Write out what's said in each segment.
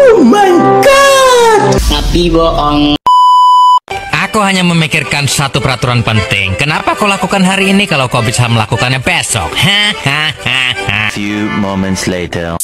Oh my god. Tapi bohong. Aku hanya memikirkan satu peraturan penting. Kenapa kau lakukan hari ini kalau kau bisa melakukannya besok? Few moments later.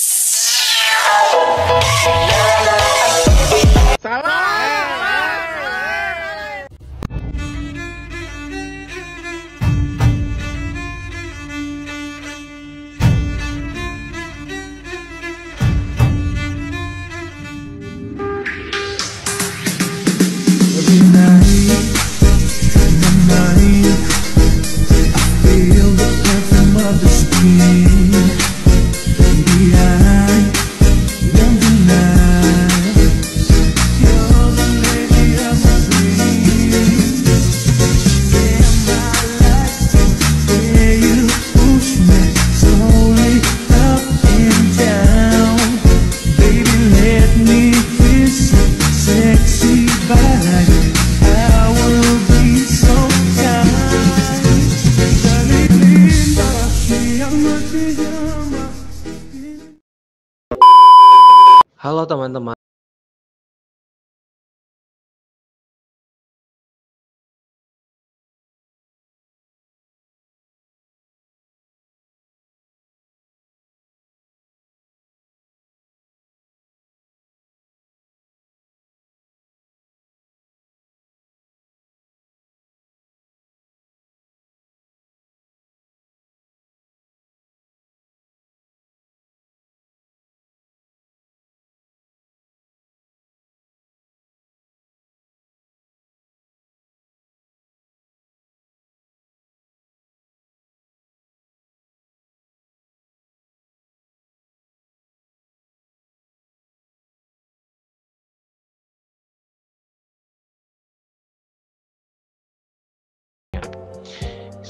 Halo teman-teman.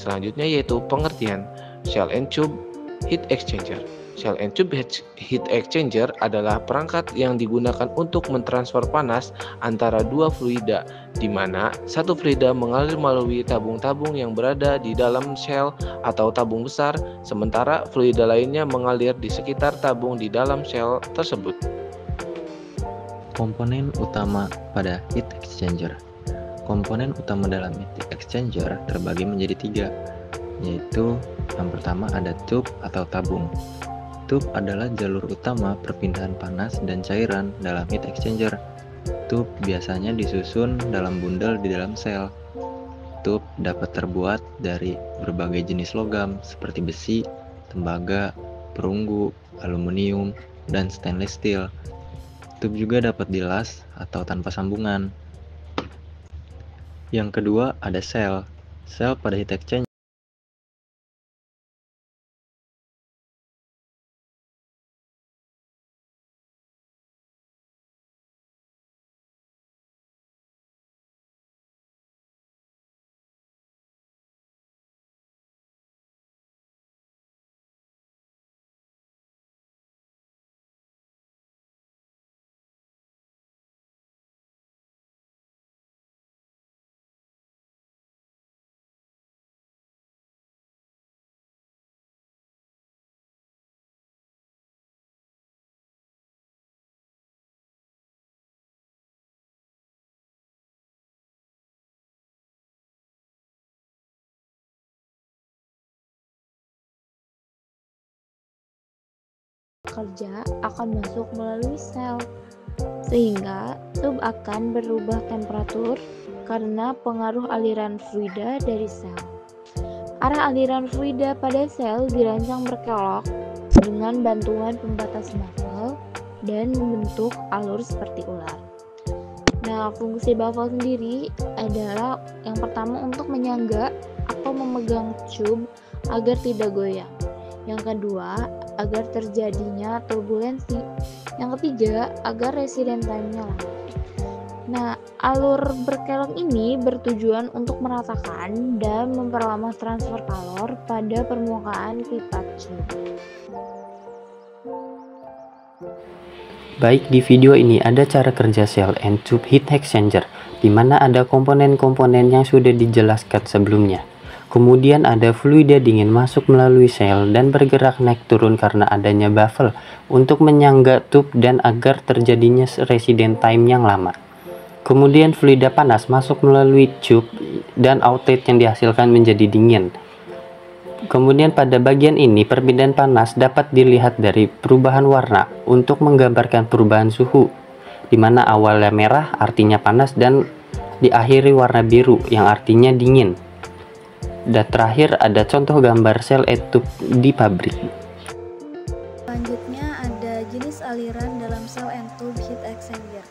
Selanjutnya yaitu pengertian Shell and Tube Heat Exchanger. Shell and Tube Heat Exchanger adalah perangkat yang digunakan untuk mentransfer panas antara dua fluida, di mana satu fluida mengalir melalui tabung-tabung yang berada di dalam shell atau tabung besar, sementara fluida lainnya mengalir di sekitar tabung di dalam shell tersebut. Komponen utama pada heat exchanger. Komponen utama dalam heat exchanger terbagi menjadi tiga, yaitu yang pertama ada tube atau tabung. Tube adalah jalur utama perpindahan panas dan cairan dalam heat exchanger. Tube biasanya disusun dalam bundel di dalam sel. Tube dapat terbuat dari berbagai jenis logam seperti besi, tembaga, perunggu, aluminium, dan stainless steel. Tube juga dapat dilas atau tanpa sambungan. Yang kedua ada sel. Sel pada heat exchanger kerja akan masuk melalui sel, sehingga tube akan berubah temperatur karena pengaruh aliran fluida dari sel. Arah aliran fluida pada sel dirancang berkelok dengan bantuan pembatas baffle dan membentuk alur seperti ular. Nah, fungsi baffle sendiri adalah yang pertama untuk menyangga atau memegang tube agar tidak goyang. Yang kedua, agar terjadinya turbulensi. Yang ketiga, agar resident time-nya lama. Nah, alur berkelok ini bertujuan untuk meratakan dan memperlama transfer kalor pada permukaan pipa tube. Baik, di video ini ada cara kerja Shell and Tube Heat Exchanger, di mana ada komponen-komponen yang sudah dijelaskan sebelumnya. Kemudian ada fluida dingin masuk melalui sel dan bergerak naik turun karena adanya baffle untuk menyangga tube dan agar terjadinya resident time yang lama. Kemudian fluida panas masuk melalui tube dan outlet yang dihasilkan menjadi dingin. Kemudian pada bagian ini perpindahan panas dapat dilihat dari perubahan warna untuk menggambarkan perubahan suhu, di mana awalnya merah artinya panas dan diakhiri warna biru yang artinya dingin. Dan terakhir ada contoh gambar sel tube di pabrik. Selanjutnya ada jenis aliran dalam cell and tube heat exchanger.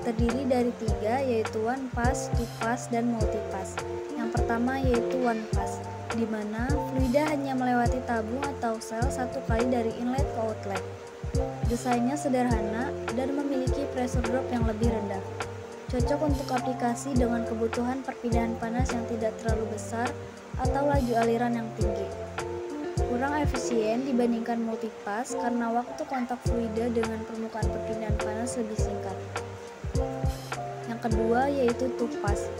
Terdiri dari 3, yaitu one pass, two pass, dan multi pass. Yang pertama yaitu one pass, di mana fluida hanya melewati tabung atau sel satu kali dari inlet ke outlet. Desainnya sederhana dan memiliki pressure drop yang lebih rendah. Cocok untuk aplikasi dengan kebutuhan perpindahan panas yang tidak terlalu besar atau laju aliran yang tinggi. Kurang efisien dibandingkan multipass karena waktu kontak fluida dengan permukaan perpindahan panas lebih singkat. Yang kedua yaitu two pass,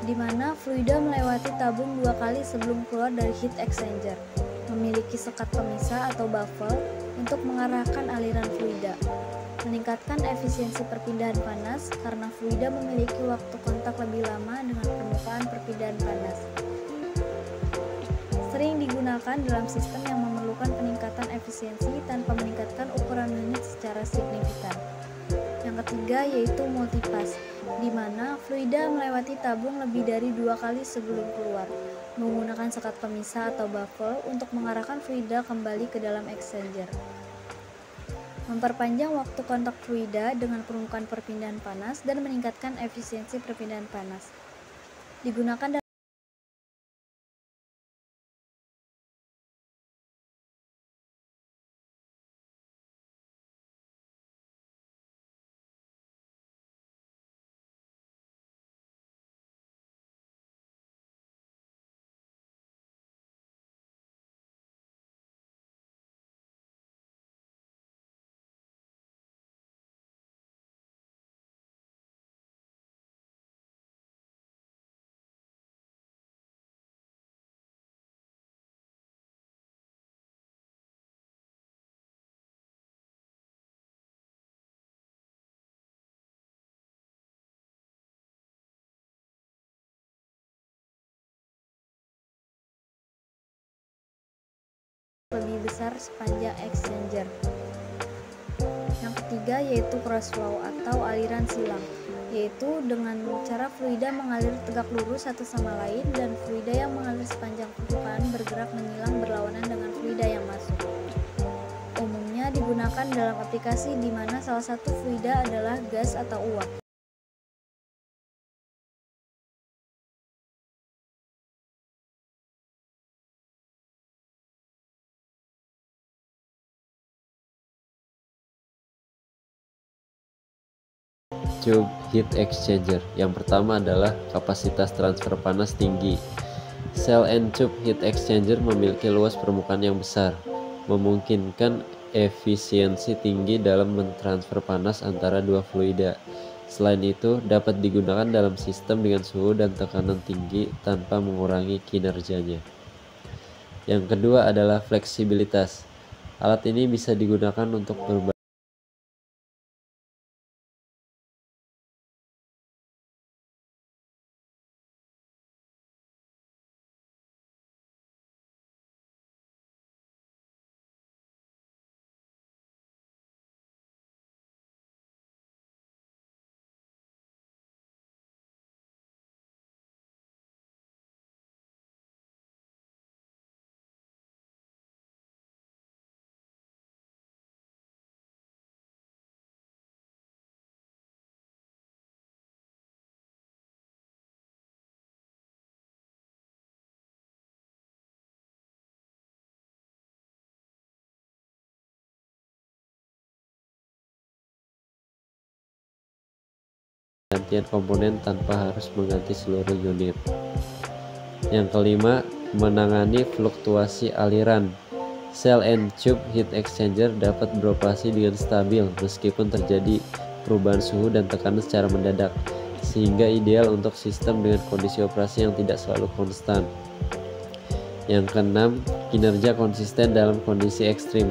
di mana fluida melewati tabung 2 kali sebelum keluar dari heat exchanger, memiliki sekat pemisah atau baffle untuk mengarahkan aliran fluida, meningkatkan efisiensi perpindahan panas karena fluida memiliki waktu kontak lebih lama dengan permukaan perpindahan panas. Sering digunakan dalam sistem yang memerlukan peningkatan efisiensi tanpa meningkatkan ukuran unit secara signifikan. Yang ketiga yaitu multipass, di mana fluida melewati tabung lebih dari 2 kali sebelum keluar, menggunakan sekat pemisah atau baffle untuk mengarahkan fluida kembali ke dalam exchanger. Memperpanjang waktu kontak fluida dengan permukaan perpindahan panas dan meningkatkan efisiensi perpindahan panas. Digunakan dalam lebih besar sepanjang exchanger. Yang ketiga yaitu cross flow atau aliran silang, yaitu dengan cara fluida mengalir tegak lurus satu sama lain dan fluida yang mengalir sepanjang permukaan bergerak menyilang berlawanan dengan fluida yang masuk. Umumnya digunakan dalam aplikasi di mana salah satu fluida adalah gas atau uap. Tube heat exchanger. Yang pertama adalah kapasitas transfer panas tinggi. Cell and tube heat exchanger memiliki luas permukaan yang besar, memungkinkan efisiensi tinggi dalam mentransfer panas antara dua fluida. Selain itu, dapat digunakan dalam sistem dengan suhu dan tekanan tinggi tanpa mengurangi kinerjanya. Yang kedua adalah fleksibilitas. Alat ini bisa digunakan untuk berbagai gantian komponen tanpa harus mengganti seluruh unit. Yang kelima, menangani fluktuasi aliran. Cell and tube heat exchanger dapat beroperasi dengan stabil meskipun terjadi perubahan suhu dan tekanan secara mendadak. sehingga ideal untuk sistem dengan kondisi operasi yang tidak selalu konstan. Yang keenam, kinerja konsisten dalam kondisi ekstrim.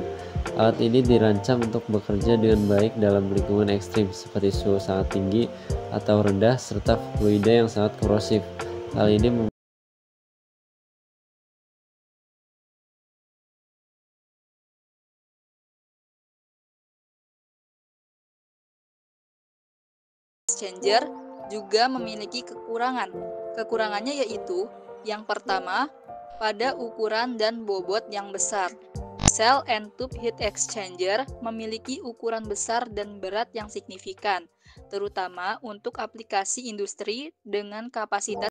Alat ini dirancang untuk bekerja dengan baik dalam lingkungan ekstrim seperti suhu sangat tinggi atau rendah serta fluida yang sangat korosif. Hal ini exchanger juga memiliki kekurangan. Kekurangannya yaitu yang pertama, pada ukuran dan bobot yang besar. Cell and tube heat exchanger memiliki ukuran besar dan berat yang signifikan, terutama untuk aplikasi industri dengan kapasitas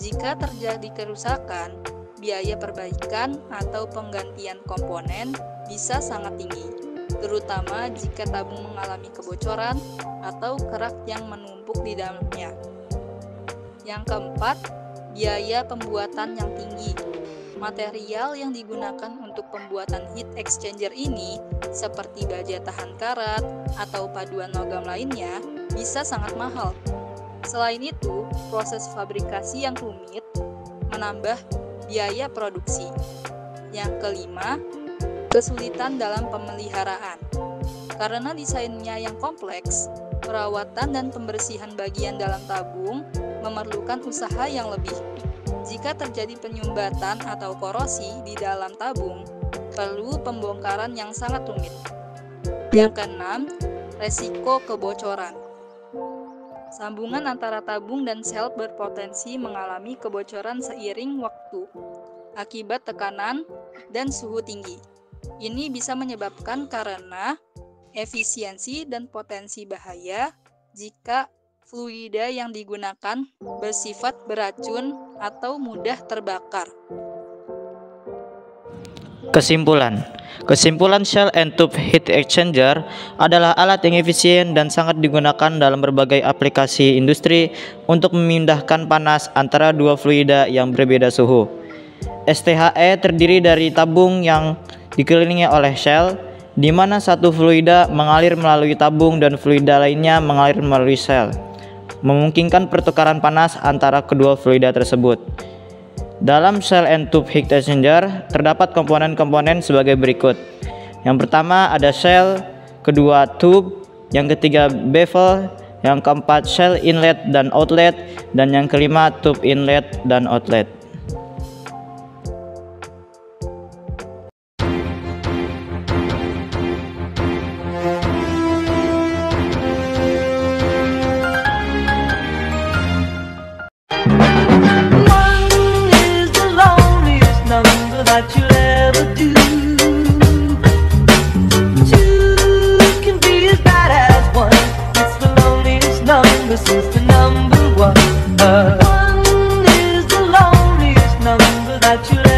Jika terjadi kerusakan, biaya perbaikan atau penggantian komponen bisa sangat tinggi, terutama jika tabung mengalami kebocoran atau kerak yang menumpuk di dalamnya. Yang keempat, biaya pembuatan yang tinggi. Material yang digunakan untuk pembuatan heat exchanger ini, seperti baja tahan karat atau paduan logam lainnya, bisa sangat mahal. Selain itu, proses fabrikasi yang rumit menambah biaya produksi. Yang kelima, kesulitan dalam pemeliharaan. Karena desainnya yang kompleks, perawatan dan pembersihan bagian dalam tabung memerlukan usaha yang lebih. Jika terjadi penyumbatan atau korosi di dalam tabung, perlu pembongkaran yang sangat rumit. Yang keenam, resiko kebocoran. Sambungan antara tabung dan sel berpotensi mengalami kebocoran seiring waktu akibat tekanan dan suhu tinggi. Ini bisa menyebabkan karena efisiensi dan potensi bahaya jika fluida yang digunakan bersifat beracun atau mudah terbakar. Kesimpulan Cell and Tube Heat Exchanger adalah alat yang efisien dan sangat digunakan dalam berbagai aplikasi industri untuk memindahkan panas antara dua fluida yang berbeda suhu. STHE terdiri dari tabung yang dikelilingi oleh sel, di mana satu fluida mengalir melalui tabung dan fluida lainnya mengalir melalui sel, memungkinkan pertukaran panas antara kedua fluida tersebut. Dalam Cell and Tube Heat Exchanger terdapat komponen-komponen sebagai berikut. Yang pertama ada sel, kedua tube, yang ketiga bevel, yang keempat sel inlet dan outlet, dan yang kelima tube inlet dan outlet. That you'll ever do. Two can be as bad as one. It's the loneliest number since the number one. One is the loneliest number that you'll